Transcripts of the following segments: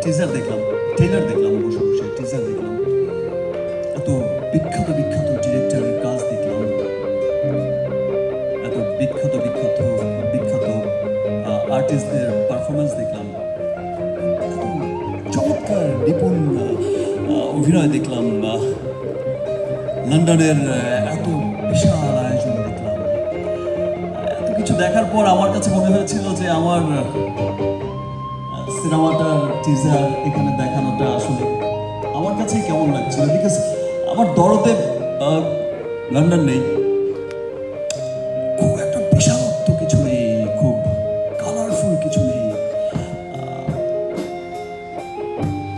Teaser দেখলাম, trailer দেখলাম, বসে বসে টিজার দেখলাম, এত বিখ্যাত বিখ্যাত ডিরেক্টরের কাজ দেখলাম, এত বিখ্যাত বিখ্যাত বিখ্যাত আর্টিস্টদের পারফরমেন্স দেখলাম, এত চমৎকার নিপুণ অভিনয় দেখলাম, লন্ডনের এত বিশাল আয়োজন দেখলাম। এত কিছু দেখার পর আমার কাছে মনে হয়েছিল যে আমার সিনেমাটার টিজার এখানে দেখানোটা আসলে আমার কাছে কেমন লাগছিল, বিকজ আমার দরদে লন্ডন নেই, খুব একটা বিশালত্ব কিছু নেই, খুব কালারফুল কিছু নেই,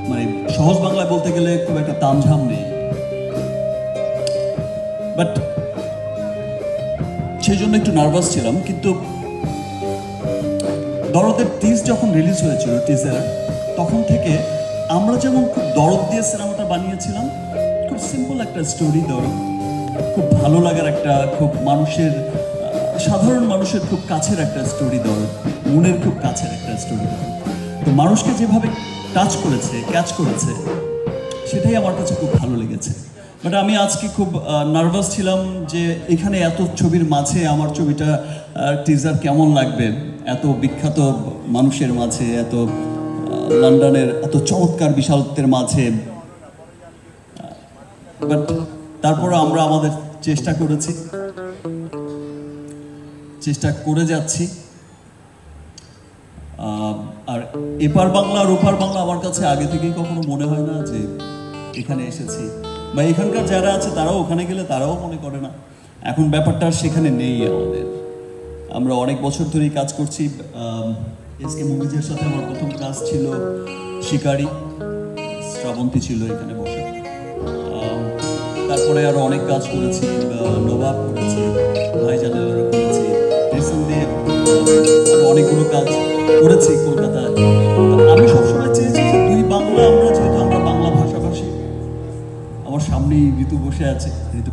মানে সহজ বাংলায় বলতে গেলে খুব একটা তামঝাম নেই। বাট সেই জন্য একটু নার্ভাস ছিলাম। কিন্তু দরদের টিজ যখন রিলিজ হয়েছিল টিজার, তখন থেকে আমরা যেমন খুব দরদ দিয়ে সিনেমাটা বানিয়েছিলাম, খুব সিম্পল একটা স্টোরি, দরদ খুব ভালো লাগার একটা, খুব মানুষের সাধারণ মানুষের খুব কাছের একটা স্টোরি, দরদ মনের খুব কাছের একটা স্টোরি। তো মানুষকে যেভাবে টাচ করেছে, ক্যাচ করেছে, সেটাই আমার কাছে খুব ভালো লেগেছে। বাট আমি আজকে খুব নার্ভাস ছিলাম যে এখানে এত ছবির মাঝে আমার ছবিটা টিজার কেমন লাগবে, এত বিখ্যাত মানুষের মাঝে, এত লন্ডনের এত চমৎকার বিশালত্বের মাঝে। বাট তারপর আমরা আমাদের চেষ্টা করেছি, চেষ্টা করে যাচ্ছি। আর এপার বাংলা আর ওপার বাংলা আমার কাছে আগে থেকেই কখনো মনে হয় না যে এখানে এসেছি, বা এখানকার যারা আছে তারাও ওখানে গেলে তারাও মনে করে না। এখন ব্যাপারটা সেখানে নেই আমাদের। আমরা অনেক বছর ধরেই কাজ করছি। এসকে মুভিজের সাথে আমার প্রথম কাজ ছিল শিকারি, শ্রাবন্তী ছিল এখানে বসে। তারপরে আরো অনেক কাজ করেছি, নবাব করেছি, ভাইজানেরা করেছি, রিসেন্টলি আরো অনেকগুলো কাজ করেছি কলকাতায়। আমি সবসময় চেয়েছি যে দুই বাংলা, আমরা যেহেতু আমরা বাংলা ভাষাভাষী, আমার সামনেই ঋতু বসে আছে, ঋতু